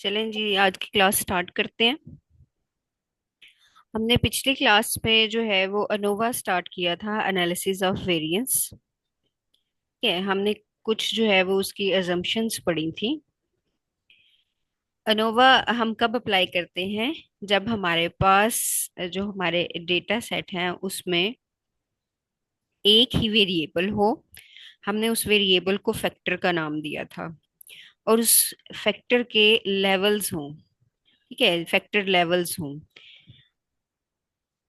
चलें जी, आज की क्लास स्टार्ट करते हैं। हमने पिछली क्लास में जो है वो अनोवा स्टार्ट किया था, एनालिसिस ऑफ वेरिएंस। ठीक है, हमने कुछ जो है वो उसकी अजम्पशंस पढ़ी थी। अनोवा हम कब अप्लाई करते हैं? जब हमारे पास जो हमारे डेटा सेट हैं उसमें एक ही वेरिएबल हो। हमने उस वेरिएबल को फैक्टर का नाम दिया था और उस फैक्टर के लेवल्स हों। ठीक है, फैक्टर लेवल्स हों।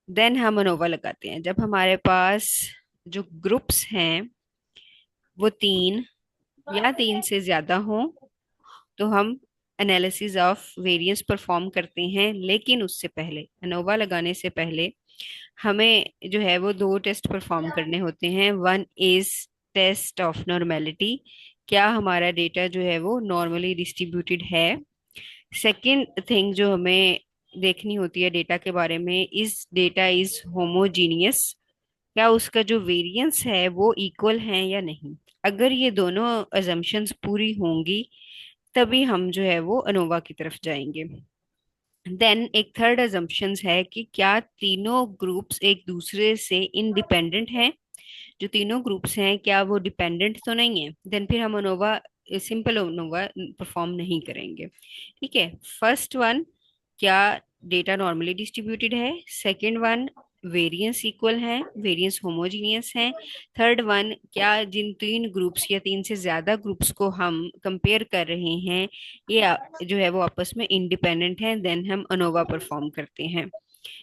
देन हम अनोवा लगाते हैं जब हमारे पास जो ग्रुप्स हैं वो तीन या तीन से ज्यादा हों। तो हम एनालिसिस ऑफ वेरिएंस परफॉर्म करते हैं, लेकिन उससे पहले, अनोवा लगाने से पहले, हमें जो है वो दो टेस्ट परफॉर्म करने होते हैं। One is test of normality, क्या हमारा डेटा जो है वो नॉर्मली डिस्ट्रीब्यूटेड है। सेकंड थिंग जो हमें देखनी होती है डेटा के बारे में, इज डेटा इज होमोजीनियस, क्या उसका जो वेरिएंस है वो इक्वल है या नहीं। अगर ये दोनों अजम्पशंस पूरी होंगी तभी हम जो है वो अनोवा की तरफ जाएंगे। देन एक थर्ड अजम्पशंस है कि क्या तीनों ग्रुप्स एक दूसरे से इंडिपेंडेंट हैं। जो तीनों ग्रुप्स हैं क्या वो डिपेंडेंट तो नहीं है, देन फिर हम अनोवा, सिंपल अनोवा परफॉर्म नहीं करेंगे। ठीक है, फर्स्ट वन, क्या डेटा नॉर्मली डिस्ट्रीब्यूटेड है। सेकंड वन, वेरिएंस इक्वल है, वेरिएंस होमोजीनियस है। थर्ड वन, क्या जिन तीन ग्रुप्स या तीन से ज्यादा ग्रुप्स को हम कंपेयर कर रहे हैं ये जो है वो आपस में इंडिपेंडेंट है। देन हम अनोवा परफॉर्म करते हैं।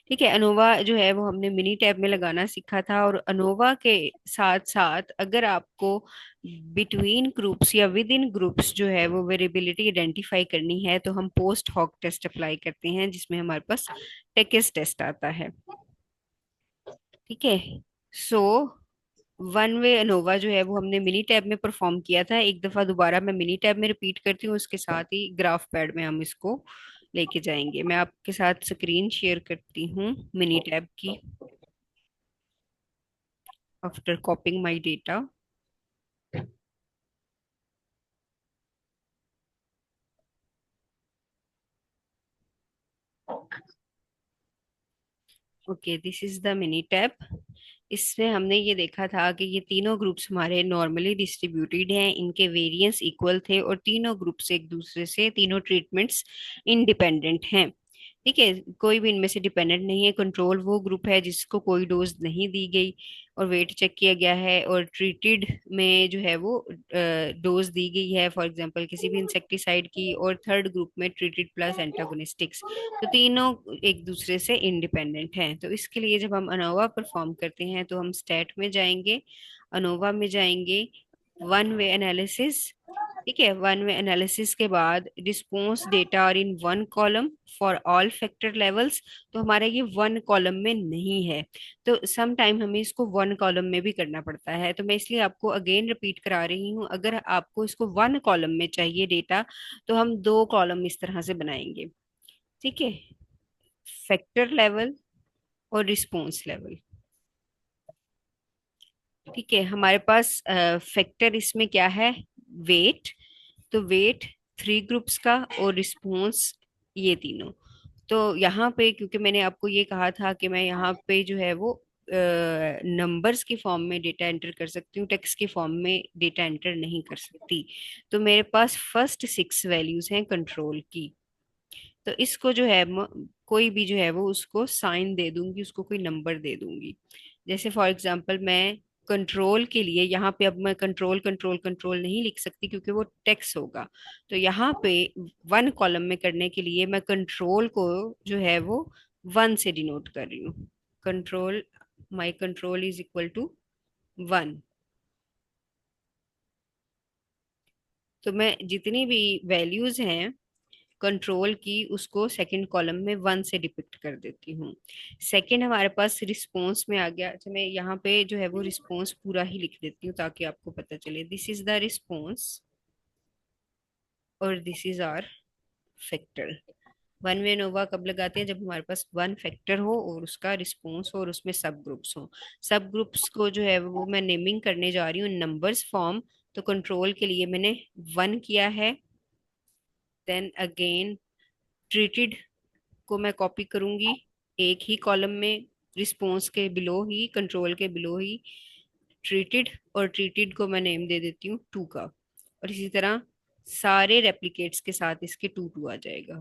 ठीक है, अनोवा जो है वो हमने मिनी टैब में लगाना सीखा था, और अनोवा के साथ साथ अगर आपको बिटवीन ग्रुप्स या विद इन ग्रुप्स जो है वो वेरिएबिलिटी आइडेंटिफाई करनी है तो हम पोस्ट हॉक टेस्ट अप्लाई करते हैं, जिसमें हमारे पास टेकिस टेस्ट आता है। ठीक है, सो वन वे अनोवा जो है वो हमने मिनी टैब में परफॉर्म किया था। एक दफा दोबारा मैं मिनी टैब में रिपीट करती हूँ, उसके साथ ही ग्राफ पैड में हम इसको लेके जाएंगे। मैं आपके साथ स्क्रीन शेयर करती हूँ मिनी टैब की, after कॉपिंग my data. Okay, this is the mini tab. इसमें हमने ये देखा था कि ये तीनों ग्रुप्स हमारे नॉर्मली डिस्ट्रीब्यूटेड हैं, इनके वेरिएंस इक्वल थे, और तीनों ग्रुप्स एक दूसरे से, तीनों ट्रीटमेंट्स इंडिपेंडेंट हैं। ठीक है, कोई भी इनमें से डिपेंडेंट नहीं है। कंट्रोल वो ग्रुप है जिसको कोई डोज नहीं दी गई और वेट चेक किया गया है, और ट्रीटेड में जो है वो डोज दी गई है, फॉर एग्जांपल किसी भी इंसेक्टिसाइड की, और थर्ड ग्रुप में ट्रीटेड प्लस एंटागोनिस्टिक्स। तो तीनों एक दूसरे से इंडिपेंडेंट हैं। तो इसके लिए जब हम अनोवा परफॉर्म करते हैं तो हम स्टैट में जाएंगे, अनोवा में जाएंगे, वन वे एनालिसिस। ठीक है, वन वे एनालिसिस के बाद रिस्पॉन्स डेटा और इन one column for all factor levels. तो हमारा ये वन कॉलम में नहीं है, तो सम टाइम हमें इसको वन कॉलम में भी करना पड़ता है। तो मैं इसलिए आपको अगेन रिपीट करा रही हूँ, अगर आपको इसको वन कॉलम में चाहिए डेटा तो हम दो कॉलम इस तरह से बनाएंगे। ठीक है, फैक्टर लेवल और रिस्पॉन्स लेवल। ठीक है, हमारे पास फैक्टर इसमें क्या है, वेट। तो वेट थ्री ग्रुप्स का, और रिस्पॉन्स ये तीनों। तो यहाँ पे क्योंकि मैंने आपको ये कहा था कि मैं यहाँ पे जो है वो नंबर्स की फॉर्म में डेटा एंटर कर सकती हूँ, टेक्स्ट की फॉर्म में डेटा एंटर नहीं कर सकती। तो मेरे पास फर्स्ट सिक्स वैल्यूज हैं कंट्रोल की। तो इसको जो है कोई भी जो है वो उसको साइन दे दूंगी, उसको कोई नंबर दे दूंगी। जैसे फॉर एग्जांपल मैं कंट्रोल के लिए यहाँ पे, अब मैं कंट्रोल कंट्रोल कंट्रोल नहीं लिख सकती क्योंकि वो टेक्स्ट होगा। तो यहाँ पे वन कॉलम में करने के लिए मैं कंट्रोल को जो है वो वन से डिनोट कर रही हूँ। Control, my control is equal to one. तो मैं जितनी भी वैल्यूज हैं कंट्रोल की उसको सेकंड कॉलम में वन से डिपिक्ट कर देती हूँ। सेकंड हमारे पास रिस्पॉन्स में आ गया। अच्छा, मैं यहाँ पे जो है वो रिस्पॉन्स पूरा ही लिख देती हूँ ताकि आपको पता चले, दिस इज द रिस्पॉन्स और this is our factor. One way ANOVA कब लगाते हैं? जब हमारे पास वन फैक्टर हो और उसका रिस्पॉन्स हो और उसमें सब ग्रुप्स हो। सब ग्रुप्स को जो है वो मैं नेमिंग करने जा रही हूँ नंबर्स फॉर्म। तो कंट्रोल के लिए मैंने वन किया है, देन अगेन ट्रीटेड को मैं कॉपी करूंगी एक ही कॉलम में, रिस्पॉन्स के बिलो ही, कंट्रोल के बिलो ही ट्रीटेड, और ट्रीटेड को मैं नेम दे देती हूँ 2 का। और इसी तरह सारे रेप्लिकेट्स के साथ इसके 2 आ जाएगा।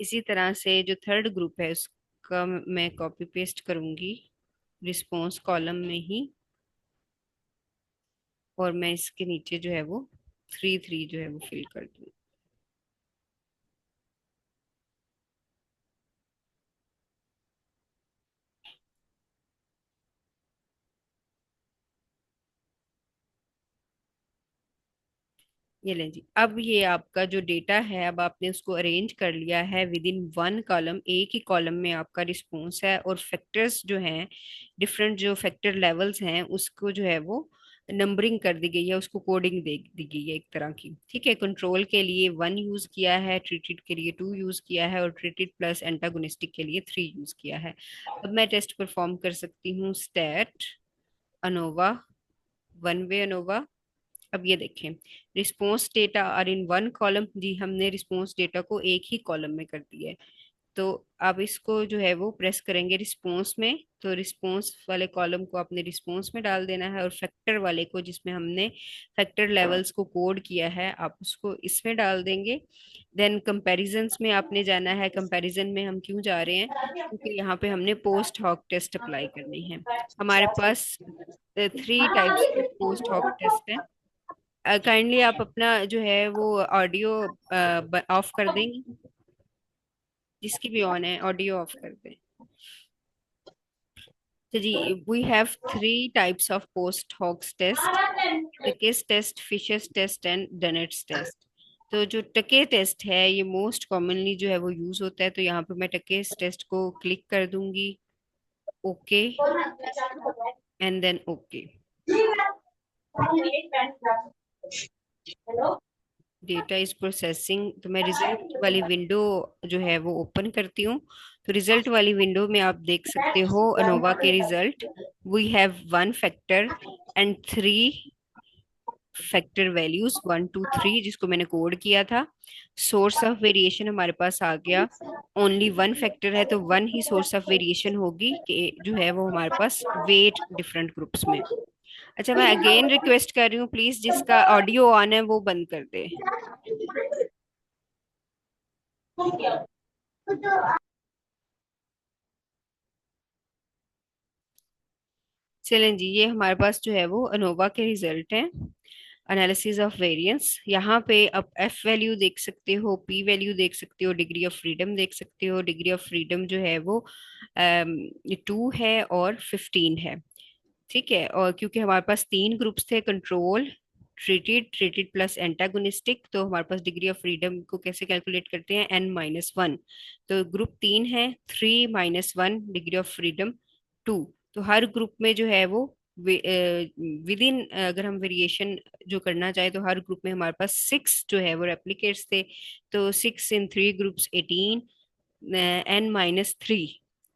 इसी तरह से जो थर्ड ग्रुप है उसका मैं कॉपी पेस्ट करूंगी रिस्पॉन्स कॉलम में ही, और मैं इसके नीचे जो है वो 3 3 जो है वो फिल कर दूँ। ये लें जी, अब ये आपका जो डेटा है, अब आपने उसको अरेंज कर लिया है विद इन वन कॉलम, एक ही कॉलम में आपका रिस्पॉन्स है, और फैक्टर्स जो हैं, डिफरेंट जो फैक्टर लेवल्स हैं उसको जो है वो नंबरिंग कर दी गई है, उसको कोडिंग दे दी गई है एक तरह की। ठीक है, कंट्रोल के लिए 1 यूज किया है, ट्रीटेड के लिए 2 यूज किया है, और ट्रीटेड प्लस एंटागोनिस्टिक के लिए 3 यूज किया है। अब मैं टेस्ट परफॉर्म कर सकती हूँ, stat ANOVA, one way ANOVA. अब ये देखें, response data are in one column, जी हमने रिस्पॉन्स डेटा को एक ही कॉलम में कर दिया है। तो आप इसको जो है वो प्रेस करेंगे रिस्पॉन्स में, तो रिस्पॉन्स वाले कॉलम को आपने रिस्पॉन्स में डाल देना है, और फैक्टर वाले को, जिसमें हमने फैक्टर लेवल्स को कोड किया है, आप उसको इसमें डाल देंगे। देन कंपैरिजंस में आपने जाना है। कंपैरिजन में हम क्यों जा रहे हैं? क्योंकि यहाँ पे हमने पोस्ट हॉक टेस्ट अप्लाई करनी है। हमारे पास 3 टाइप्स के पोस्ट हॉक टेस्ट हैं। काइंडली आप अपना जो है वो ऑडियो ऑफ कर देंगे, जिसकी भी ऑन है ऑडियो ऑफ कर दें। तो जी, we have 3 types of post hocs test: Tukey's test, Fisher's test and Dunnett's test. तो जो टके टेस्ट है ये मोस्ट कॉमनली जो है वो यूज होता है, तो यहाँ पे मैं टकेस टेस्ट को क्लिक कर दूंगी, okay, and then okay. Data is processing, तो मैं रिजल्ट वाली विंडो जो है वो ओपन करती हूँ। तो रिजल्ट वाली विंडो में आप देख सकते हो अनोवा के result. We have 1 factor and 3 factor values, 1 2 3, जिसको मैंने कोड किया था। सोर्स ऑफ वेरिएशन हमारे पास आ गया, ओनली 1 फैक्टर है तो 1 ही सोर्स ऑफ वेरिएशन होगी कि जो है वो हमारे पास वेट डिफरेंट ग्रुप्स में। अच्छा, मैं अगेन रिक्वेस्ट कर रही हूँ, प्लीज जिसका ऑडियो ऑन है वो बंद कर दे। चलें जी, ये हमारे पास जो है वो अनोवा के रिजल्ट हैं, एनालिसिस ऑफ वेरिएंस। यहाँ पे आप एफ वैल्यू देख सकते हो, पी वैल्यू देख सकते हो, डिग्री ऑफ फ्रीडम देख सकते हो। डिग्री ऑफ फ्रीडम जो है वो 2 है और 15 है। ठीक है, और क्योंकि हमारे पास 3 ग्रुप्स थे, control, treated, treated plus antagonistic, तो हमारे पास डिग्री ऑफ फ्रीडम को कैसे कैलकुलेट करते हैं, n-1। तो ग्रुप 3 है, 3 - 1 डिग्री ऑफ फ्रीडम 2। तो हर ग्रुप में जो है वो विद इन, अगर हम वेरिएशन जो करना चाहे तो हर ग्रुप में हमारे पास 6 जो है वो रेप्लिकेट्स थे। तो 6 इन 3 ग्रुप्स 18, n-3,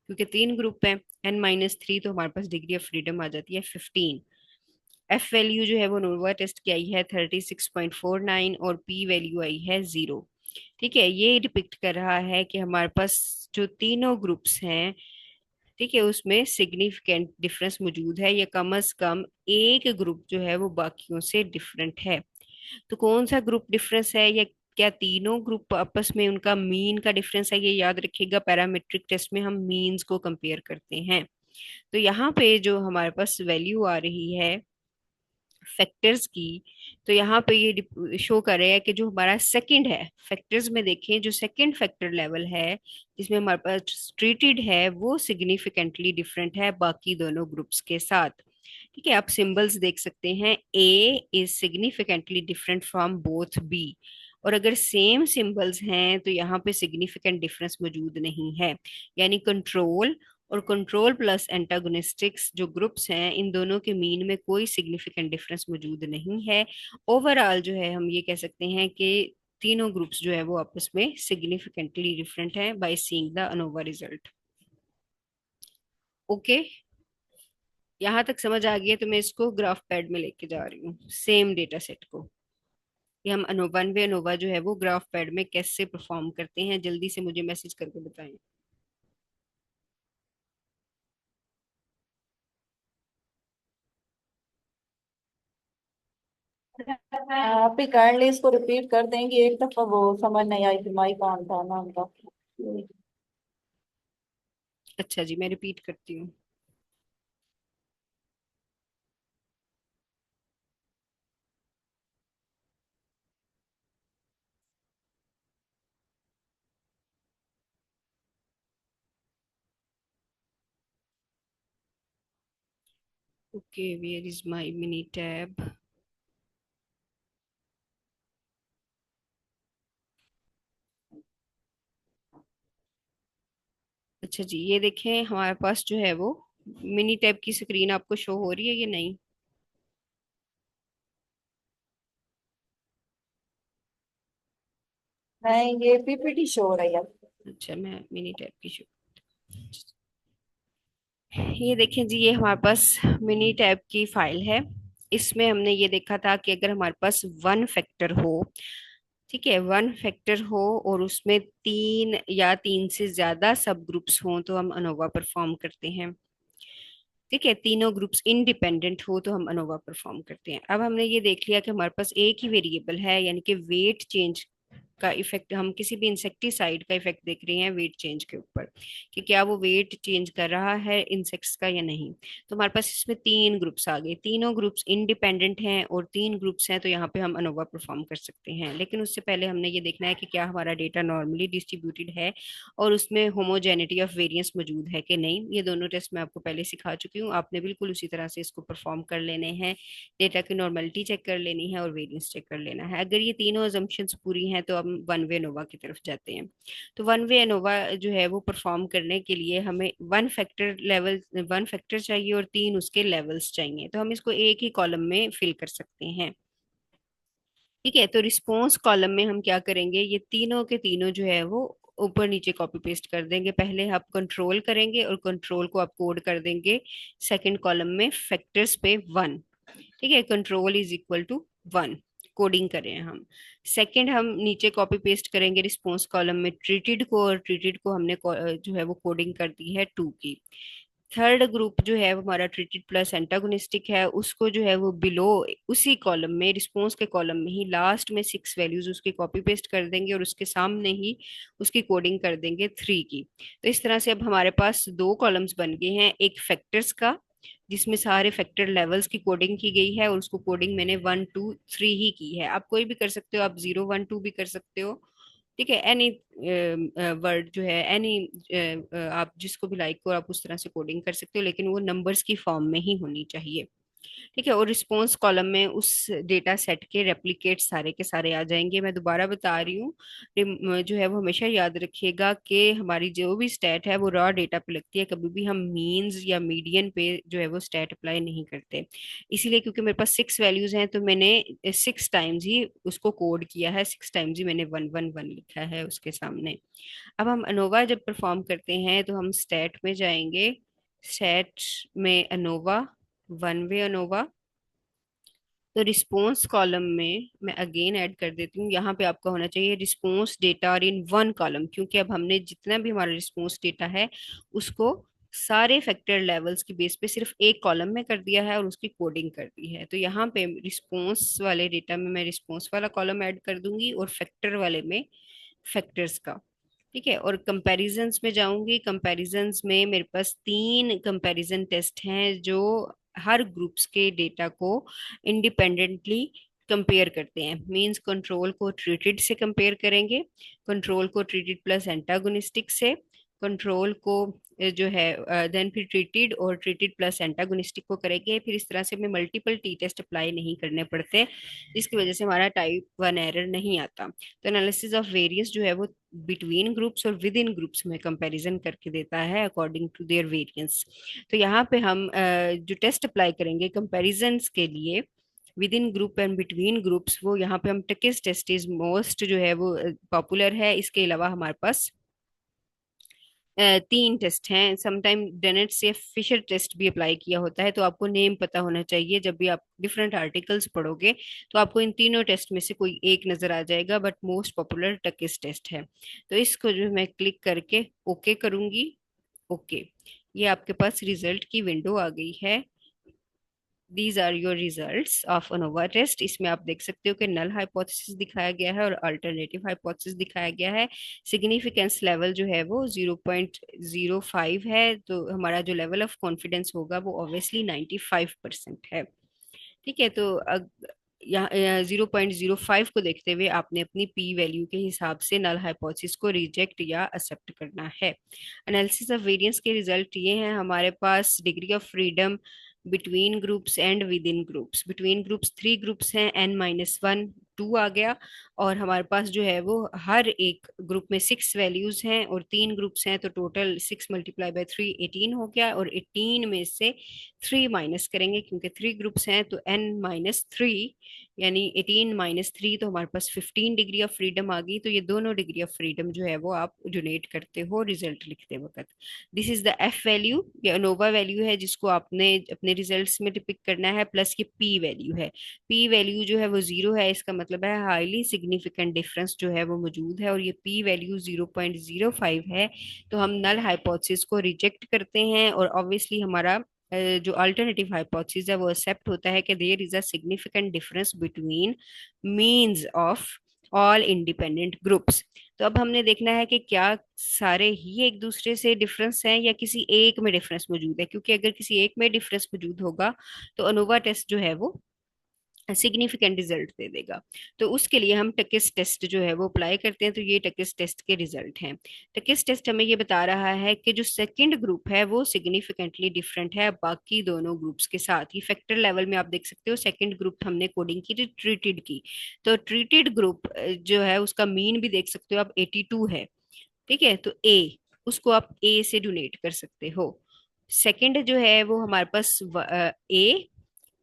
क्योंकि 3 ग्रुप है, n-3, तो हमारे पास डिग्री ऑफ फ्रीडम आ जाती है 15। एफ वैल्यू जो है वो नोवा टेस्ट की आई है 36.49, और पी वैल्यू आई है 0। ठीक है, ये डिपिक्ट कर रहा है कि हमारे पास जो तीनों ग्रुप्स हैं, ठीक है, उसमें सिग्निफिकेंट डिफरेंस मौजूद है, या कम से कम एक ग्रुप जो है वो बाकियों से डिफरेंट है। तो कौन सा ग्रुप डिफरेंस है, या क्या तीनों ग्रुप आपस में उनका मीन का डिफरेंस है? ये याद रखिएगा, पैरामीट्रिक टेस्ट में हम मीन्स को कंपेयर करते हैं। तो यहाँ पे जो हमारे पास वैल्यू आ रही है फैक्टर्स की, तो यहाँ पे ये शो कर रहे हैं कि जो हमारा सेकंड है, फैक्टर्स में देखें जो सेकंड फैक्टर लेवल है जिसमें हमारे पास ट्रीटेड है, वो सिग्निफिकेंटली डिफरेंट है बाकी दोनों ग्रुप्स के साथ। ठीक है, आप सिंबल्स देख सकते हैं, A is significantly different from both B, और अगर सेम सिंबल्स हैं तो यहाँ पे सिग्निफिकेंट डिफरेंस मौजूद नहीं है। यानी कंट्रोल और कंट्रोल प्लस एंटागोनिस्टिक्स जो ग्रुप्स हैं, इन दोनों के मीन में कोई सिग्निफिकेंट डिफरेंस मौजूद नहीं है। ओवरऑल जो है हम ये कह सकते हैं कि तीनों ग्रुप्स जो है वो आपस में सिग्निफिकेंटली डिफरेंट हैं, by seeing the ANOVA result. Okay, यहाँ तक समझ आ गई है तो मैं इसको ग्राफ पैड में लेके जा रही हूँ, सेम डेटा सेट को। ये हम वन वे अनोवा जो है वो ग्राफ पैड में कैसे परफॉर्म करते हैं, जल्दी से मुझे मैसेज करके बताएं। आप ही काइंडली इसको रिपीट कर देंगे एक दफा, वो समझ नहीं आई कि माई कौन था ना उनका। अच्छा जी, मैं रिपीट करती हूँ। Okay, where is my Minitab. अच्छा जी, ये देखें हमारे पास जो है वो मिनी टैब की स्क्रीन आपको शो हो रही है या नहीं? नहीं, ये पीपीटी शो हो रही है। अच्छा, मैं मिनी टैब की शो, ये देखें जी, ये हमारे पास मिनी टैब की फाइल है। इसमें हमने ये देखा था कि अगर हमारे पास वन फैक्टर हो, ठीक है, वन फैक्टर हो और उसमें तीन या तीन से ज्यादा सब ग्रुप्स हों तो हम अनोवा परफॉर्म करते हैं। ठीक है, तीनों ग्रुप्स इंडिपेंडेंट हो तो हम अनोवा परफॉर्म करते हैं। अब हमने ये देख लिया कि हमारे पास एक ही वेरिएबल है, यानी कि वेट चेंज का इफेक्ट, हम किसी भी इंसेक्टिसाइड का इफेक्ट देख रहे हैं वेट चेंज के ऊपर, कि क्या वो वेट चेंज कर रहा है इंसेक्ट्स का या नहीं। तो हमारे पास इसमें तीन ग्रुप्स आ गए, तीनों ग्रुप्स इंडिपेंडेंट हैं और तीन ग्रुप्स हैं, तो यहाँ पे हम अनोवा परफॉर्म कर सकते हैं। लेकिन उससे पहले हमने ये देखना है कि क्या हमारा डेटा नॉर्मली डिस्ट्रीब्यूटेड है और उसमें होमोजेनिटी ऑफ वेरिएंस मौजूद है कि नहीं। ये दोनों टेस्ट मैं आपको पहले सिखा चुकी हूँ, आपने बिल्कुल उसी तरह से इसको परफॉर्म कर लेने हैं। डेटा की नॉर्मलिटी चेक कर लेनी है और वेरिएंस चेक कर लेना है। अगर ये तीनों अजम्पशंस पूरी हैं तो हम वन वे एनोवा की तरफ जाते हैं। तो वन वे एनोवा जो है वो परफॉर्म करने के लिए हमें वन फैक्टर चाहिए और तीन उसके लेवल्स चाहिए, तो हम इसको एक ही कॉलम में फिल कर सकते हैं। ठीक है, तो रिस्पॉन्स कॉलम में हम क्या करेंगे, ये तीनों के तीनों जो है वो ऊपर नीचे कॉपी पेस्ट कर देंगे। पहले आप कंट्रोल करेंगे और कंट्रोल को आप कोड कर देंगे सेकंड कॉलम में फैक्टर्स पे वन। ठीक है, control is equal to one, coding करें हम। सेकंड हम नीचे कॉपी पेस्ट करेंगे रिस्पॉन्स कॉलम में ट्रीटेड को, और ट्रीटेड को हमने जो है वो कोडिंग कर दी है टू की। थर्ड ग्रुप जो है वो हमारा ट्रीटेड प्लस एंटागोनिस्टिक है, उसको जो है वो बिलो उसी कॉलम में, रिस्पॉन्स के कॉलम में ही लास्ट में सिक्स वैल्यूज उसकी कॉपी पेस्ट कर देंगे और उसके सामने ही उसकी कोडिंग कर देंगे थ्री की। तो इस तरह से अब हमारे पास दो कॉलम्स बन गए हैं, एक फैक्टर्स का जिसमें सारे फैक्टर लेवल्स की कोडिंग की गई है और उसको कोडिंग मैंने वन टू थ्री ही की है। आप कोई भी कर सकते हो, आप जीरो वन टू भी कर सकते हो। ठीक है, एनी वर्ड जो है, एनी आप जिसको भी लाइक हो आप उस तरह से कोडिंग कर सकते हो, लेकिन वो नंबर्स की फॉर्म में ही होनी चाहिए। ठीक है, और रिस्पॉन्स कॉलम में उस डेटा सेट के रेप्लिकेट सारे के सारे आ जाएंगे। मैं दोबारा बता रही हूँ, जो है वो हमेशा याद रखिएगा कि हमारी जो भी स्टैट है वो रॉ डेटा पे लगती है, कभी भी हम मीन्स या मीडियन पे जो है वो स्टैट अप्लाई नहीं करते। इसीलिए क्योंकि मेरे पास सिक्स वैल्यूज हैं तो मैंने सिक्स टाइम्स ही उसको कोड किया है, सिक्स टाइम्स ही मैंने वन वन वन लिखा है उसके सामने। अब हम अनोवा जब परफॉर्म करते हैं तो हम स्टैट में जाएंगे, स्टैट में अनोवा, वन वे अनोवा। तो रिस्पॉन्स कॉलम में मैं अगेन ऐड कर देती हूँ, यहाँ पे आपका होना चाहिए रिस्पॉन्स डेटा और इन वन कॉलम, क्योंकि अब हमने जितना भी हमारा रिस्पॉन्स डेटा है उसको सारे फैक्टर लेवल्स की बेस पे सिर्फ एक कॉलम में कर दिया है और उसकी कोडिंग कर दी है। तो यहाँ पे रिस्पॉन्स वाले डेटा में मैं रिस्पॉन्स वाला कॉलम ऐड कर दूंगी और फैक्टर वाले में फैक्टर्स का। ठीक है, और कंपैरिजंस में जाऊंगी, कंपैरिजंस में मेरे पास तीन कंपैरिजन टेस्ट हैं जो हर ग्रुप्स के डेटा को इंडिपेंडेंटली कंपेयर करते हैं। मींस कंट्रोल को ट्रीटेड से कंपेयर करेंगे, कंट्रोल को ट्रीटेड प्लस एंटागोनिस्टिक से, कंट्रोल को जो है देन फिर ट्रीटेड और ट्रीटेड प्लस एंटागोनिस्टिक को करेंगे। फिर इस तरह से हमें मल्टीपल टी टेस्ट अप्लाई नहीं करने पड़ते, जिसकी वजह से हमारा टाइप वन एरर नहीं आता। तो एनालिसिस ऑफ वेरियंस जो है वो बिटवीन ग्रुप्स और विद इन ग्रुप्स में कंपैरिजन करके देता है अकॉर्डिंग टू देयर वेरियंस। तो यहाँ पे हम जो टेस्ट अप्लाई करेंगे कंपैरिजन के लिए with in group and between groups, वो यहाँ पे हम टकिस टेस्ट इज मोस्ट जो है वो पॉपुलर है। इसके अलावा हमारे पास तीन टेस्ट हैं। समटाइम डेनेट्स या फिशर टेस्ट भी अप्लाई किया होता है, तो आपको नेम पता होना चाहिए। जब भी आप डिफरेंट आर्टिकल्स पढ़ोगे तो आपको इन तीनों टेस्ट में से कोई एक नजर आ जाएगा, बट मोस्ट पॉपुलर टकिस टेस्ट है। तो इसको जो मैं क्लिक करके ओके करूंगी। ओके, ये आपके पास रिजल्ट की विंडो आ गई है। These are your results of ANOVA test. इसमें आप देख सकते हो कि नल हाइपोथेसिस दिखाया गया है और अल्टरनेटिव हाइपोथेसिस दिखाया गया है। सिग्निफिकेंस लेवल जो है वो 0.05 है, तो हमारा जो लेवल ऑफ कॉन्फिडेंस होगा वो ऑब्वियसली 95% है। ठीक है, तो यहाँ 0.05 को देखते हुए आपने अपनी पी वैल्यू के हिसाब से नल हाइपोथेसिस को रिजेक्ट या एक्सेप्ट करना है। एनालिसिस ऑफ वेरिएंस के रिजल्ट ये हैं हमारे पास। Degree of freedom between groups and within groups. Between groups 3 groups हैं, n-1 2 आ गया। और हमारे पास जो है वो हर एक ग्रुप में 6 वैल्यूज हैं, और 3 ग्रुप्स हैं, तो टोटल 6 × 3 18 हो गया। और 18 में से 3 माइनस करेंगे क्योंकि 3 ग्रुप्स हैं, तो n-3 यानी 18 - 3, तो हमारे पास 15 डिग्री ऑफ फ्रीडम आ गई। तो ये दोनों डिग्री ऑफ फ्रीडम जो है वो आप डोनेट करते हो रिजल्ट लिखते वक्त। This is the F value, ये अनोवा वैल्यू है जिसको आपने अपने रिजल्ट्स में डिपिक्ट करना है, प्लस ये पी वैल्यू है। पी वैल्यू जो है वो 0 है, इसका मतलब है हाईली सिग्निफिकेंट डिफरेंस जो है वो मौजूद है, और ये पी वैल्यू 0.05 है। तो हम नल हाइपोथेसिस को रिजेक्ट करते हैं, और ऑब्वियसली हमारा जो अल्टरनेटिव हाइपोथेसिस है वो एक्सेप्ट होता है कि there is a significant difference between means of all independent groups. तो अब हमने देखना है कि क्या सारे ही एक दूसरे से डिफरेंस हैं या किसी एक में डिफरेंस मौजूद है, क्योंकि अगर किसी एक में डिफरेंस मौजूद होगा तो अनोवा टेस्ट जो है वो सिग्निफिकेंट रिजल्ट दे देगा। तो उसके लिए हम टकिस टेस्ट जो है वो अप्लाई करते हैं। तो ये टकिस टेस्ट के रिजल्ट हैं। टकिस टेस्ट हमें ये बता रहा है कि जो सेकंड ग्रुप है वो सिग्निफिकेंटली डिफरेंट है बाकी दोनों ग्रुप्स के साथ। ये फैक्टर लेवल में आप देख सकते हो, सेकंड ग्रुप हमने कोडिंग की ट्रीटेड की। तो ट्रीटेड ग्रुप जो है उसका मीन भी देख सकते हो आप 82 है। ठीक है, तो ए, उसको आप ए से डोनेट कर सकते हो। सेकंड जो है वो हमारे पास A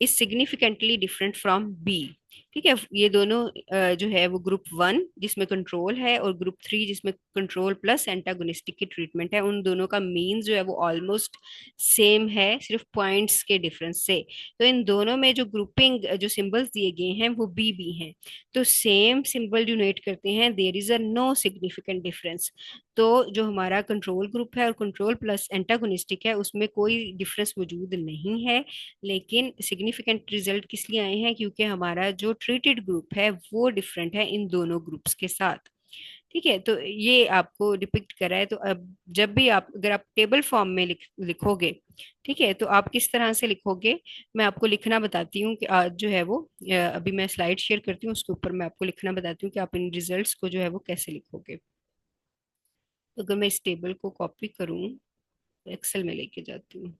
is significantly different from B. ठीक है, ये दोनों जो है वो ग्रुप 1 जिसमें कंट्रोल है और ग्रुप 3 जिसमें कंट्रोल प्लस एंटागोनिस्टिक की ट्रीटमेंट है, उन दोनों का मीन जो है वो ऑलमोस्ट सेम है, सिर्फ पॉइंट्स के डिफरेंस से। तो इन दोनों में जो ग्रुपिंग जो सिंबल्स दिए गए हैं वो बी बी हैं, तो सेम सिंबल डोनेट करते हैं, there is a no significant difference. तो जो हमारा कंट्रोल ग्रुप है और कंट्रोल प्लस एंटागोनिस्टिक है उसमें कोई डिफरेंस मौजूद नहीं है। लेकिन सिग्निफिकेंट रिजल्ट किस लिए आए हैं, क्योंकि हमारा जो ट्रीटेड ग्रुप है वो डिफरेंट है इन दोनों ग्रुप्स के साथ। ठीक है, तो ये आपको डिपिक्ट करा है। तो अब जब भी आप अगर आप टेबल फॉर्म में लिखोगे, ठीक है, तो आप किस तरह से लिखोगे मैं आपको लिखना बताती हूँ कि आज जो है वो अभी मैं स्लाइड शेयर करती हूँ, उसके ऊपर मैं आपको लिखना बताती हूँ कि आप इन रिजल्ट्स को जो है वो कैसे लिखोगे। तो अगर मैं इस टेबल को कॉपी करूँ तो एक्सेल में लेके जाती हूँ।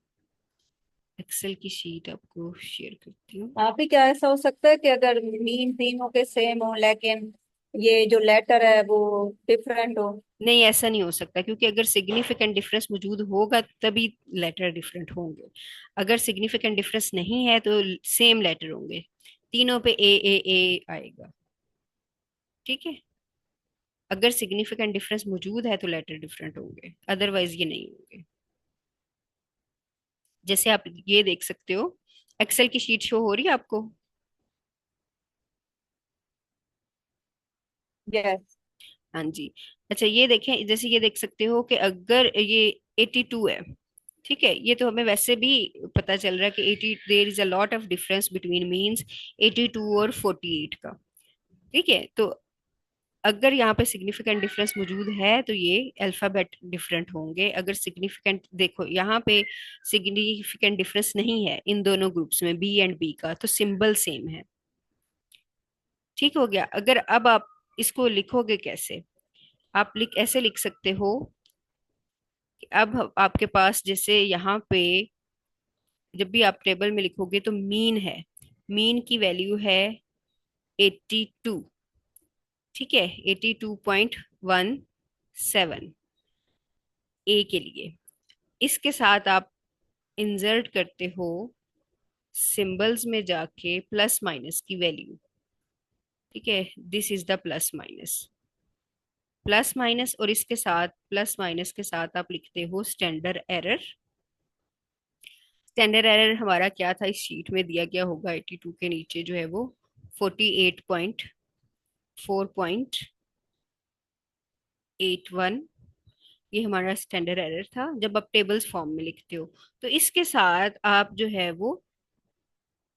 एक्सेल की शीट आपको शेयर करती हूँ। आप ही क्या ऐसा हो सकता है कि अगर मीन तीनों के सेम हो लेकिन ये जो लेटर है वो डिफरेंट हो? नहीं, ऐसा नहीं हो सकता, क्योंकि अगर सिग्निफिकेंट डिफरेंस मौजूद होगा तभी लेटर डिफरेंट होंगे। अगर सिग्निफिकेंट डिफरेंस नहीं है तो सेम लेटर होंगे। तीनों पे ए आएगा। ठीक है, अगर सिग्निफिकेंट डिफरेंस मौजूद है तो लेटर डिफरेंट होंगे, अदरवाइज ये नहीं होंगे। जैसे आप ये देख सकते हो, एक्सेल की शीट शो हो रही है आपको? यस। हाँ जी। अच्छा, ये देखें, जैसे ये देख सकते हो कि अगर ये 82 है, ठीक है, ये तो हमें वैसे भी पता चल रहा है कि 80 there is a lot of difference between means 82 और 48 का। ठीक है, तो अगर यहाँ पे सिग्निफिकेंट डिफरेंस मौजूद है तो ये अल्फाबेट डिफरेंट होंगे। अगर सिग्निफिकेंट देखो यहाँ पे सिग्निफिकेंट डिफरेंस नहीं है इन दोनों ग्रुप्स में बी एंड बी का, तो सिंबल सेम है। ठीक हो गया। अगर अब आप इसको लिखोगे कैसे, आप ऐसे लिख सकते हो कि अब आपके पास जैसे यहाँ पे जब भी आप टेबल में लिखोगे तो मीन है, मीन की वैल्यू है 82। ठीक है, 82.17 ए के लिए। इसके साथ आप इंसर्ट करते हो सिंबल्स में जाके प्लस माइनस की वैल्यू। ठीक है, this is the plus minus. Plus minus, और इसके साथ प्लस माइनस के साथ आप लिखते हो स्टैंडर्ड एरर। स्टैंडर्ड एरर हमारा क्या था, इस शीट में दिया गया होगा, 82 के नीचे जो है वो 48.4.81, ये हमारा स्टैंडर्ड एरर था जब आप टेबल्स फॉर्म में लिखते हो। तो इसके साथ आप जो है वो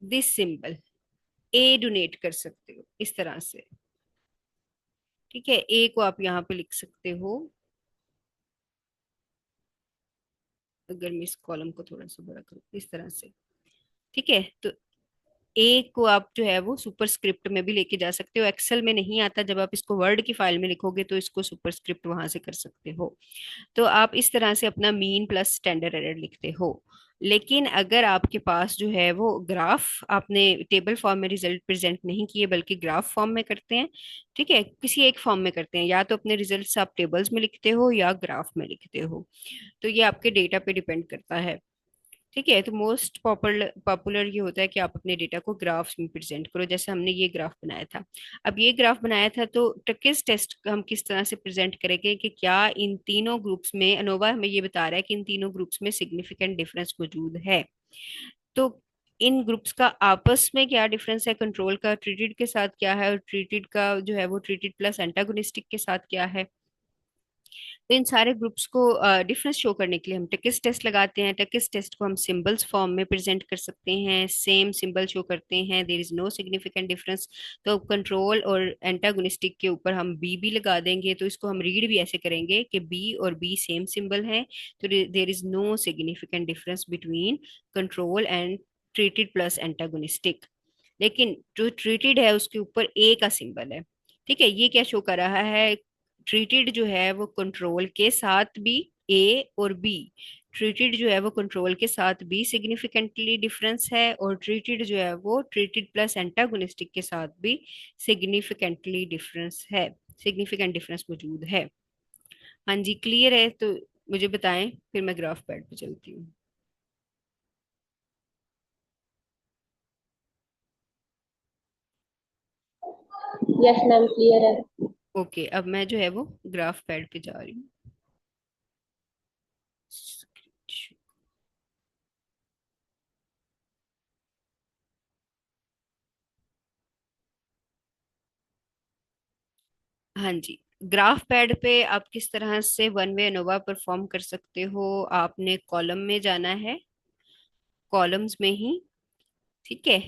दिस सिंबल ए डोनेट कर सकते हो इस तरह से। ठीक है, ए को आप यहाँ पे लिख सकते हो। अगर मैं इस कॉलम को थोड़ा सा बड़ा करूँ इस तरह से, ठीक है, तो ए को आप जो है वो सुपरस्क्रिप्ट में भी लेके जा सकते हो। एक्सेल में नहीं आता, जब आप इसको वर्ड की फाइल में लिखोगे तो इसको सुपरस्क्रिप्ट वहां से कर सकते हो। तो आप इस तरह से अपना मीन प्लस स्टैंडर्ड एरर लिखते हो। लेकिन अगर आपके पास जो है वो ग्राफ, आपने टेबल फॉर्म में रिजल्ट प्रेजेंट नहीं किए बल्कि ग्राफ फॉर्म में करते हैं, ठीक है, किसी एक फॉर्म में करते हैं, या तो अपने रिजल्ट्स आप टेबल्स में लिखते हो या ग्राफ में लिखते हो, तो ये आपके डेटा पे डिपेंड करता है। ठीक है, तो मोस्ट पॉपुलर पॉपुलर ये होता है कि आप अपने डेटा को ग्राफ्स में प्रेजेंट करो, जैसे हमने ये ग्राफ बनाया था। अब ये ग्राफ बनाया था तो टकिस टेस्ट हम किस तरह से प्रेजेंट करेंगे कि क्या इन तीनों ग्रुप्स में, अनोवा हमें ये बता रहा है कि इन तीनों ग्रुप्स में सिग्निफिकेंट डिफरेंस मौजूद है। तो इन ग्रुप्स का आपस में क्या डिफरेंस है, कंट्रोल का ट्रीटेड के साथ क्या है, और ट्रीटेड का जो है वो ट्रीटेड प्लस एंटागोनिस्टिक के साथ क्या है। तो इन सारे ग्रुप्स को डिफरेंस शो करने के लिए हम टकिस टेस्ट लगाते हैं। टकिस टेस्ट को हम सिंबल्स फॉर्म में प्रेजेंट कर सकते हैं, सेम सिंबल शो करते हैं, there is no significant difference. तो कंट्रोल और एंटागोनिस्टिक के ऊपर हम बी भी लगा देंगे, तो इसको हम रीड भी ऐसे करेंगे कि बी और बी सेम सिंबल है, तो there is no significant difference between control and treated plus antagonistic. लेकिन जो ट्रीटेड है उसके ऊपर ए का सिंबल है। ठीक है, ये क्या शो कर रहा है, ट्रीटेड जो है वो कंट्रोल के साथ भी, ए और बी, ट्रीटेड जो है वो कंट्रोल के साथ भी सिग्निफिकेंटली डिफरेंस है, और ट्रीटेड जो है वो ट्रीटेड प्लस एंटागोनिस्टिक के साथ भी सिग्निफिकेंटली डिफरेंस है, सिग्निफिकेंट डिफरेंस मौजूद है। हाँ जी, क्लियर है, तो मुझे बताएं, फिर मैं ग्राफ पैड पे चलती हूँ। यस मैम, क्लियर है। ओके, अब मैं जो है वो ग्राफ पैड पे जा रही हूँ। हाँ जी, ग्राफ पैड पे आप किस तरह से वन वे अनोवा परफॉर्म कर सकते हो, आपने कॉलम में जाना है, कॉलम्स में ही, ठीक है,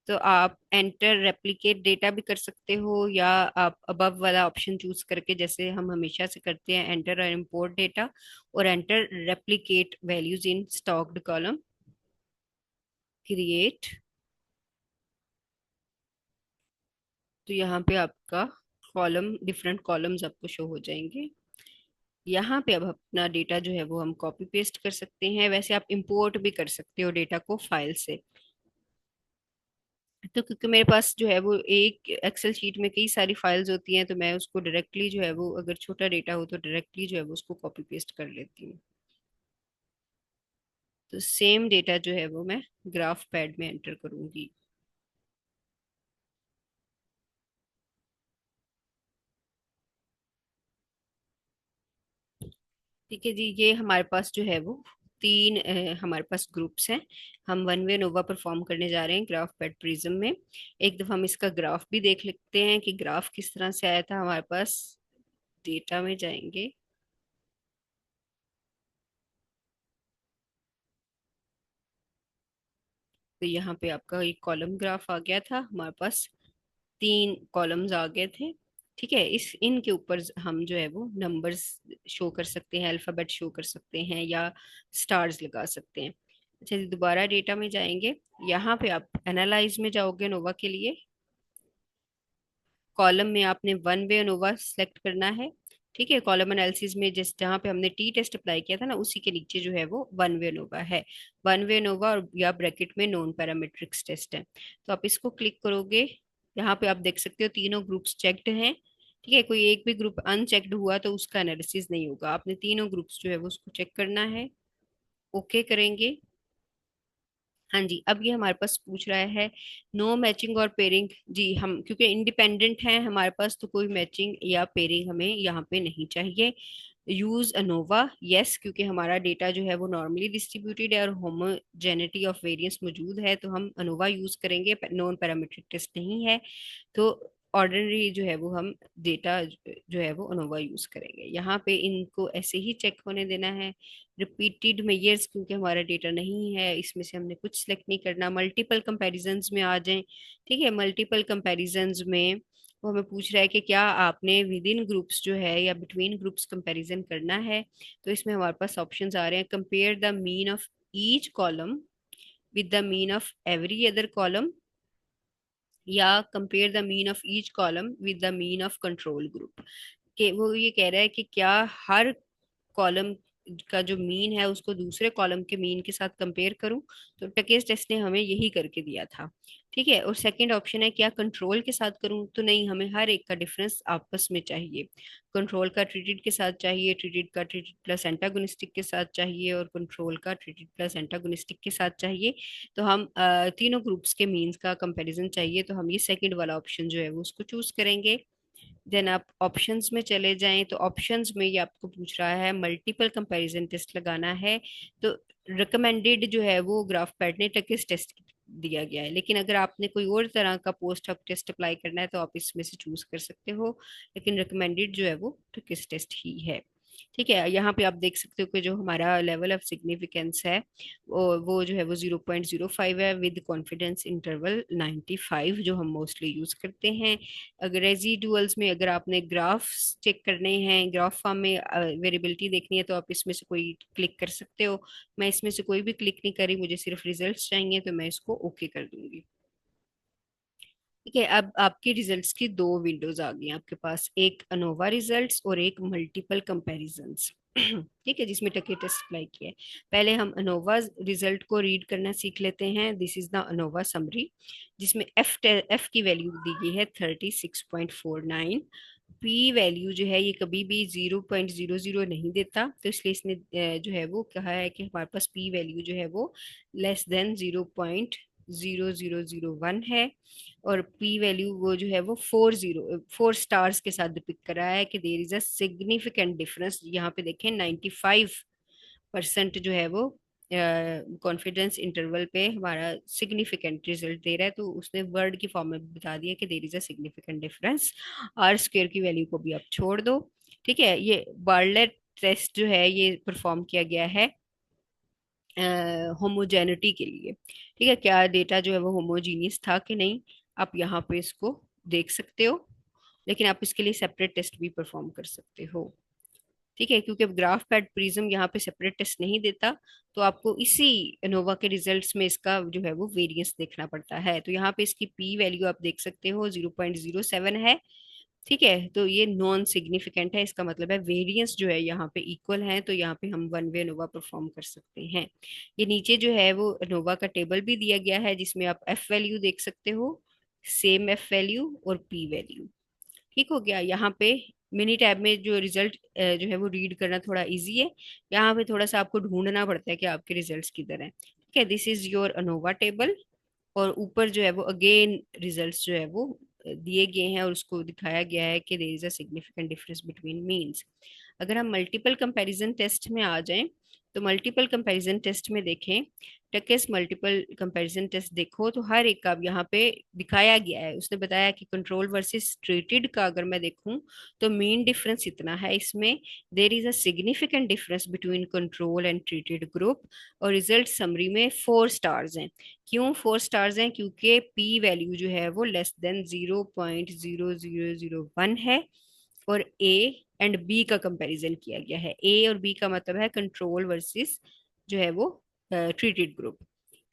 तो आप एंटर रेप्लिकेट डेटा भी कर सकते हो, या आप अबव वाला ऑप्शन चूज करके, जैसे हम हमेशा से करते हैं, एंटर और इंपोर्ट डेटा, और enter replicate values in stocked column, create. तो यहाँ पे आपका कॉलम, डिफरेंट कॉलम्स आपको शो हो जाएंगे। यहाँ पे अब अपना डेटा जो है वो हम कॉपी पेस्ट कर सकते हैं, वैसे आप इंपोर्ट भी कर सकते हो डेटा को फाइल से। तो क्योंकि मेरे पास जो है वो एक एक्सेल शीट में कई सारी फाइल्स होती हैं, तो मैं उसको डायरेक्टली जो है वो, अगर छोटा डेटा हो तो डायरेक्टली जो है वो उसको कॉपी पेस्ट कर लेती हूँ। तो सेम डेटा जो है वो मैं ग्राफ पैड में एंटर करूंगी। ठीक है जी, ये हमारे पास जो है वो तीन हमारे पास ग्रुप्स हैं। हम वन वे नोवा परफॉर्म करने जा रहे हैं ग्राफ पैड प्रिज्म में। एक दफा हम इसका ग्राफ भी देख लेते हैं कि ग्राफ किस तरह से आया था हमारे पास। डेटा में जाएंगे, तो यहाँ पे आपका एक कॉलम ग्राफ आ गया था हमारे पास, तीन कॉलम्स आ गए थे। ठीक है, इस इनके ऊपर हम जो है वो नंबर्स शो कर सकते हैं, अल्फाबेट शो कर सकते हैं, या स्टार्स लगा सकते हैं। अच्छा जी, दोबारा डेटा में जाएंगे, यहाँ पे आप एनालाइज में जाओगे नोवा के लिए। कॉलम में आपने वन वे नोवा सेलेक्ट करना है। ठीक है, कॉलम एनालिसिस में जिस जहाँ पे हमने टी टेस्ट अप्लाई किया था ना, उसी के नीचे जो है वो वन वे नोवा है। वन वे नोवा और या ब्रैकेट में नॉन पैरामेट्रिक्स टेस्ट है। तो आप इसको क्लिक करोगे, यहाँ पे आप देख सकते हो तीनों ग्रुप्स चेक्ड हैं। ठीक है, कोई एक भी ग्रुप अनचेक्ड हुआ तो उसका एनालिसिस नहीं होगा, आपने तीनों ग्रुप्स जो है वो उसको चेक करना है। ओके करेंगे। हाँ जी, अब ये हमारे पास पूछ रहा है नो मैचिंग और पेयरिंग। जी, हम क्योंकि इंडिपेंडेंट हैं हमारे पास, तो कोई मैचिंग या पेयरिंग हमें यहाँ पे नहीं चाहिए। यूज अनोवा, यस, क्योंकि हमारा डेटा जो है वो नॉर्मली डिस्ट्रीब्यूटेड है और होमोजेनिटी ऑफ वेरिएंस मौजूद है, तो हम अनोवा यूज करेंगे, नॉन पैरामीट्रिक टेस्ट नहीं है। तो ऑर्डिनरी जो है वो हम डेटा जो है वो अनोवा यूज करेंगे। यहाँ पे इनको ऐसे ही चेक होने देना है। रिपीटेड मेयर्स, क्योंकि हमारा डेटा नहीं है, इसमें से हमने कुछ सिलेक्ट नहीं करना। मल्टीपल कंपैरिजंस में आ जाएं। ठीक है, मल्टीपल कंपैरिजंस में वो हमें पूछ रहा है कि क्या आपने विद इन ग्रुप्स जो है या बिटवीन ग्रुप्स कंपैरिजन करना है। तो इसमें हमारे पास ऑप्शंस आ रहे हैं, compare the mean of each column with the mean of every other column, या compare the mean of each column with the mean of control group. कि वो ये कह रहा है कि क्या हर कॉलम का जो मीन है उसको दूसरे कॉलम के मीन के साथ कंपेयर करूं। तो टकेस टेस्ट ने हमें यही करके दिया था। ठीक है, और सेकंड ऑप्शन है क्या कंट्रोल के साथ करूं, तो नहीं, हमें हर एक का डिफरेंस आपस में चाहिए। कंट्रोल का ट्रीटेड के साथ चाहिए, ट्रीटेड का ट्रीटेड प्लस एंटागोनिस्टिक के साथ चाहिए, और कंट्रोल का ट्रीटेड प्लस एंटागोनिस्टिक के साथ चाहिए। तो हम तीनों ग्रुप्स के मीन्स का कंपैरिजन चाहिए, तो हम ये सेकंड वाला ऑप्शन जो है वो उसको चूज करेंगे। देन आप ऑप्शंस में चले जाएं, तो ऑप्शंस में ये आपको पूछ रहा है मल्टीपल कंपैरिजन टेस्ट लगाना है। तो रिकमेंडेड जो है वो ग्राफ पैटर्न किस टेस्ट दिया गया है, लेकिन अगर आपने कोई और तरह का पोस्ट हॉक टेस्ट अप्लाई करना है तो आप इसमें से चूज कर सकते हो, लेकिन रिकमेंडेड जो है वो किस टेस्ट ही है। ठीक है, यहाँ पे आप देख सकते हो कि जो हमारा लेवल ऑफ सिग्निफिकेंस है वो जो है वो 0.05 है, विद कॉन्फिडेंस इंटरवल 95, जो हम मोस्टली यूज करते हैं। अगर रेजिडुअल्स में अगर आपने ग्राफ चेक करने हैं, ग्राफ फॉर्म में वेरिएबिलिटी देखनी है, तो आप इसमें से कोई क्लिक कर सकते हो। मैं इसमें से कोई भी क्लिक नहीं करी, मुझे सिर्फ रिजल्ट्स चाहिए, तो मैं इसको ओके कर दूंगी। ठीक है, अब आपके रिजल्ट्स की दो विंडोज आ गई हैं आपके पास, एक अनोवा रिजल्ट्स और एक मल्टीपल कंपैरिजंस। ठीक है, जिसमें टके टेस्ट अप्लाई किया है। पहले हम अनोवा रिजल्ट को रीड करना सीख लेते हैं। This is the ANOVA summary, जिसमें एफ की वैल्यू दी गई है 36.49। पी वैल्यू जो है ये कभी भी 0.00 नहीं देता, तो इसलिए इसने जो है वो कहा है कि हमारे पास पी वैल्यू जो है वो लेस देन 0.0001 है। और पी वैल्यू वो जो है वो 4 स्टार्स के साथ डिपिक्ट कर रहा है कि there is a significant difference. यहाँ पे देखें 95% जो है वो कॉन्फिडेंस इंटरवल पे हमारा सिग्निफिकेंट रिजल्ट दे रहा है, तो उसने वर्ड की फॉर्म में बता दिया कि there is a significant difference. R square की वैल्यू को भी आप छोड़ दो। ठीक है, ये बार्लेट टेस्ट जो है ये परफॉर्म किया गया है होमोजेनिटी के लिए। ठीक है, क्या डेटा जो है वो होमोजीनियस था कि नहीं, आप यहाँ पे इसको देख सकते हो, लेकिन आप इसके लिए सेपरेट टेस्ट भी परफॉर्म कर सकते हो। ठीक है, क्योंकि अब ग्राफ पैड प्रिज्म यहाँ पे सेपरेट टेस्ट नहीं देता, तो आपको इसी एनोवा के रिजल्ट्स में इसका जो है वो वेरिएंस देखना पड़ता है। तो यहाँ पे इसकी पी वैल्यू आप देख सकते हो 0.07 है। ठीक है, तो ये नॉन सिग्निफिकेंट है, इसका मतलब है वेरिएंस जो है यहाँ पे इक्वल है, तो यहाँ पे हम वन वे अनोवा परफॉर्म कर सकते हैं। ये नीचे जो है वो अनोवा का टेबल भी दिया गया है, जिसमें आप एफ वैल्यू देख सकते हो, सेम एफ वैल्यू और पी वैल्यू। ठीक हो गया। यहाँ पे मिनी टैब में जो रिजल्ट जो है वो रीड करना थोड़ा इजी है। यहाँ पे थोड़ा सा आपको ढूंढना पड़ता है कि आपके रिजल्ट्स किधर हैं। ठीक है, this is your ANOVA table, और ऊपर जो है वो अगेन रिजल्ट्स जो है वो दिए गए हैं, और उसको दिखाया गया है कि there is a significant difference between means. अगर हम मल्टीपल कंपैरिजन टेस्ट में आ जाएं, तो मल्टीपल कंपैरिजन टेस्ट में देखें, टकेस मल्टीपल कंपैरिजन टेस्ट देखो, तो हर एक का अब यहाँ पे दिखाया गया है। उसने बताया कि कंट्रोल वर्सेस ट्रीटेड का अगर मैं देखूं, तो मीन डिफरेंस इतना है इसमें, there is a significant difference between control and treated group. और रिजल्ट समरी में 4 स्टार्स हैं। क्यों 4 स्टार्स हैं? क्योंकि पी वैल्यू जो है वो लेस देन 0.0001 है, और ए एंड बी का कंपैरिजन किया गया है। ए और बी का मतलब है कंट्रोल वर्सेस जो है वो ट्रीटेड ग्रुप।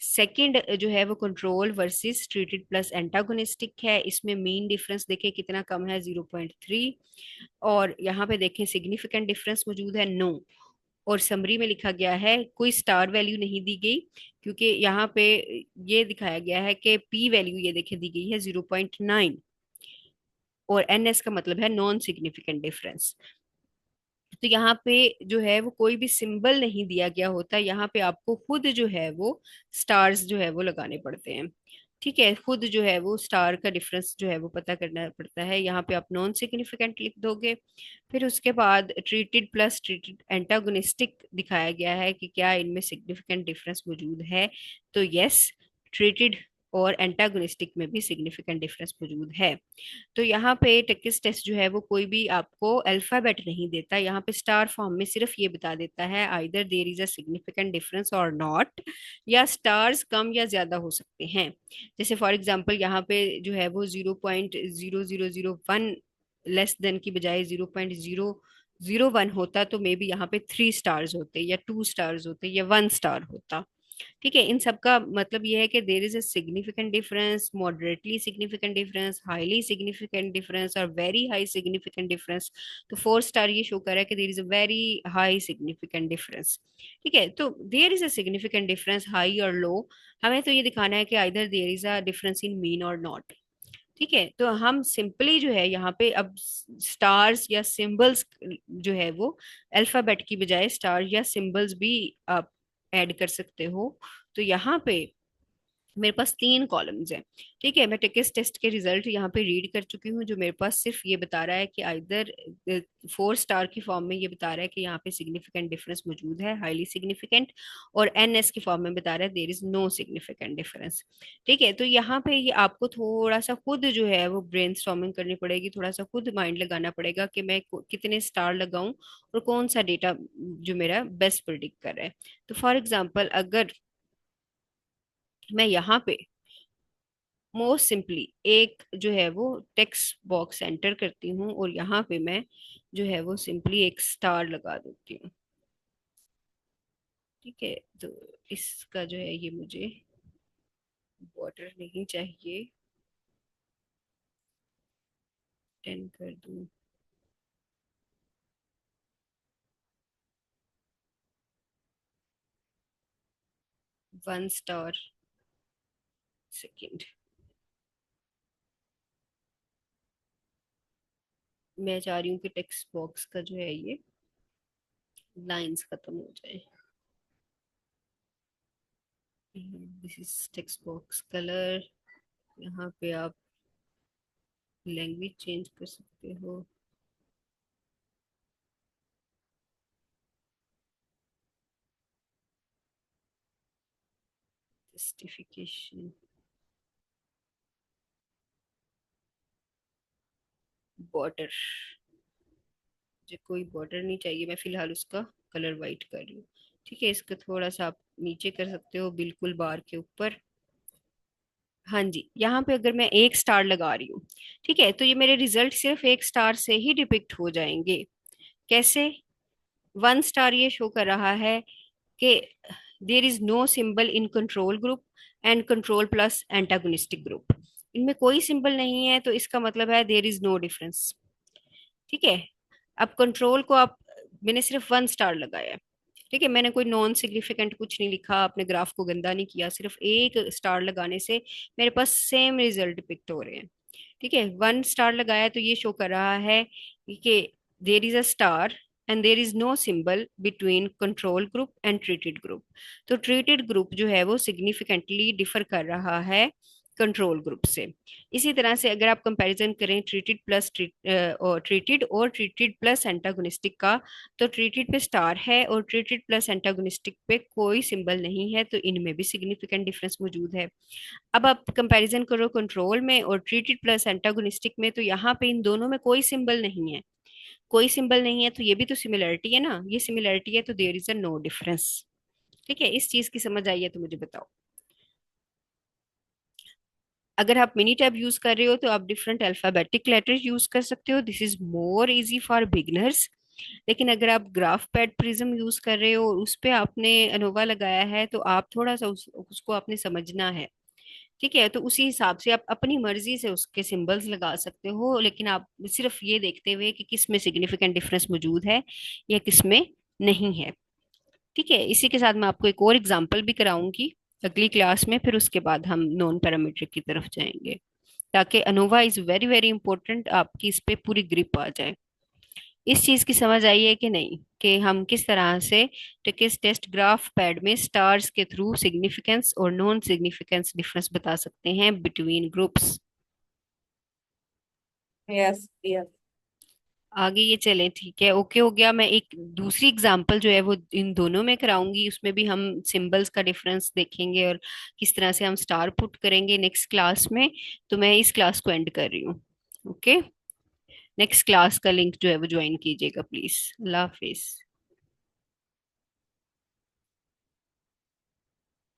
सेकंड जो है वो control versus treated plus antagonistic है, इसमें मीन डिफरेंस देखें कितना कम है, 0.3। और यहाँ पे देखें सिग्निफिकेंट डिफरेंस मौजूद है, नो। और समरी में लिखा गया है कोई स्टार वैल्यू नहीं दी गई, क्योंकि यहाँ पे ये दिखाया गया है कि पी वैल्यू ये देखे दी गई है 0.9, और एन एस का मतलब है नॉन सिग्निफिकेंट डिफरेंस। तो यहाँ पे जो है वो कोई भी सिंबल नहीं दिया गया होता, यहाँ पे आपको खुद जो है वो स्टार्स जो है वो लगाने पड़ते हैं। ठीक है, खुद जो है वो स्टार का डिफरेंस जो है वो पता करना पड़ता है। यहाँ पे आप नॉन सिग्निफिकेंट लिख दोगे। फिर उसके बाद ट्रीटेड प्लस ट्रीटेड एंटागोनिस्टिक दिखाया गया है कि क्या इनमें सिग्निफिकेंट डिफरेंस मौजूद है। तो यस, ट्रीटेड और एंटागोनिस्टिक में भी सिग्निफिकेंट डिफरेंस मौजूद है। तो यहाँ पे टेक्स्ट टेस्ट जो है वो कोई भी आपको अल्फाबेट नहीं देता, यहाँ पे स्टार फॉर्म में सिर्फ ये बता देता है either there is a significant difference और नॉट, या स्टार्स कम या ज्यादा हो सकते हैं। जैसे फॉर एग्जांपल यहाँ पे जो है वो 0.0001 लेस देन की बजाय 0.001 होता, तो मे बी यहाँ पे 3 स्टार्स होते या 2 स्टार्स होते या 1 स्टार होता। ठीक है, इन सब का मतलब ये है कि there is a significant difference, moderately significant difference, highly significant difference और वेरी हाई सिग्निफिकेंट डिफरेंस। तो 4 स्टार ये शो कर रहा है कि there is a very high significant difference. ठीक है, तो देर is a significant difference high और लो, हमें तो ये दिखाना है कि either there is a difference in mean और नॉट। ठीक है, तो हम सिंपली जो है यहाँ पे अब स्टार्स या सिंबल्स जो है वो अल्फाबेट की बजाय स्टार या सिंबल्स भी आप ऐड कर सकते हो। तो यहाँ पे मेरे पास 3 कॉलम्स हैं। ठीक है, मैं टेक्स्ट टेस्ट के रिजल्ट यहाँ पे रीड कर चुकी हूँ, जो मेरे पास सिर्फ ये बता रहा है कि आइदर 4 स्टार की फॉर्म में ये बता रहा है कि यहाँ पे सिग्निफिकेंट डिफरेंस मौजूद है, हाईली सिग्निफिकेंट, और NS की फॉर्म में बता रहा है there is no significant difference. ठीक है, तो यहाँ पे ये आपको थोड़ा सा खुद जो है वो ब्रेनस्टॉर्मिंग करनी पड़ेगी, थोड़ा सा खुद माइंड लगाना पड़ेगा कि मैं कितने स्टार लगाऊं और कौन सा डेटा जो मेरा बेस्ट प्रिडिक्ट कर रहा है। तो फॉर एग्जाम्पल अगर मैं यहाँ पे मोस्ट सिंपली एक जो है वो टेक्स्ट बॉक्स एंटर करती हूँ और यहाँ पे मैं जो है वो सिंपली एक स्टार लगा देती हूँ। ठीक है, तो इसका जो है ये मुझे बॉर्डर नहीं चाहिए, 10 कर दूँ। वन स्टार सेकेंड, मैं चाह रही हूँ कि टेक्स्ट बॉक्स का जो है ये लाइंस खत्म हो जाए। This is text box colour, यहाँ पे आप लैंग्वेज चेंज कर सकते हो। जस्टिफिकेशन, बॉर्डर, मुझे कोई बॉर्डर नहीं चाहिए, मैं फिलहाल उसका कलर वाइट कर रही हूँ। ठीक है, इसको थोड़ा सा आप नीचे कर सकते हो, बिल्कुल बार के ऊपर। हाँ जी, यहाँ पे अगर मैं एक स्टार लगा रही हूँ, ठीक है, तो ये मेरे रिजल्ट सिर्फ एक स्टार से ही डिपिक्ट हो जाएंगे। कैसे? 1 स्टार ये शो कर रहा है कि there is no symbol in control group and control plus antagonistic group, इनमें कोई सिंबल नहीं है, तो इसका मतलब है देर इज नो डिफरेंस। ठीक है, अब कंट्रोल को आप, मैंने सिर्फ 1 स्टार लगाया है। ठीक है, मैंने कोई नॉन सिग्निफिकेंट कुछ नहीं लिखा, अपने ग्राफ को गंदा नहीं किया, सिर्फ एक स्टार लगाने से मेरे पास सेम रिजल्ट पिक्ट हो रहे हैं। ठीक है, 1 स्टार लगाया तो ये शो कर रहा है कि there is a star and there is no symbol between control group and treated group. तो ट्रीटेड ग्रुप जो है वो सिग्निफिकेंटली डिफर कर रहा है कंट्रोल ग्रुप से। इसी तरह से अगर आप कंपैरिजन करें ट्रीटेड प्लस ट्रीटेड और ट्रीटेड प्लस एंटागोनिस्टिक का, तो ट्रीटेड पे स्टार है और ट्रीटेड प्लस एंटागोनिस्टिक पे कोई सिंबल नहीं है, तो इनमें भी सिग्निफिकेंट डिफरेंस मौजूद है। अब आप कंपैरिजन करो कंट्रोल में और ट्रीटेड प्लस एंटागोनिस्टिक में, तो यहाँ पे इन दोनों में कोई सिंबल नहीं है। कोई सिंबल नहीं है तो ये भी तो सिमिलरिटी है ना, ये सिमिलरिटी है तो there is a no difference. ठीक है, इस चीज की समझ आई है तो मुझे बताओ। अगर आप मिनी टैब यूज कर रहे हो तो आप डिफरेंट अल्फाबेटिक लेटर्स यूज कर सकते हो, this is more easy for beginners. लेकिन अगर आप ग्राफ पैड प्रिज्म यूज कर रहे हो और उस पे आपने अनोवा लगाया है, तो आप थोड़ा सा उसको आपने समझना है। ठीक है, तो उसी हिसाब से आप अपनी मर्जी से उसके सिंबल्स लगा सकते हो, लेकिन आप सिर्फ ये देखते हुए कि किस में सिग्निफिकेंट डिफरेंस मौजूद है या किस में नहीं है। ठीक है, इसी के साथ मैं आपको एक और एग्जांपल भी कराऊंगी अगली क्लास में, फिर उसके बाद हम नॉन पैरामीट्रिक की तरफ जाएंगे, ताकि ANOVA is very very important, आपकी इस पे पूरी ग्रिप आ जाए। इस चीज की समझ आई है कि नहीं, कि हम किस तरह से टेक्स्ट टेस्ट ग्राफ पैड में स्टार्स के थ्रू सिग्निफिकेंस और नॉन सिग्निफिकेंस डिफरेंस बता सकते हैं बिटवीन ग्रुप्स। Yes yes. आगे ये चलें, ठीक है, ओके हो गया। मैं एक दूसरी एग्जांपल जो है वो इन दोनों में कराऊंगी, उसमें भी हम सिंबल्स का डिफरेंस देखेंगे और किस तरह से हम स्टार पुट करेंगे नेक्स्ट क्लास में। तो मैं इस क्लास को एंड कर रही हूँ। ओके, नेक्स्ट क्लास का लिंक जो है वो ज्वाइन कीजिएगा प्लीज। अल्लाह हाफिज।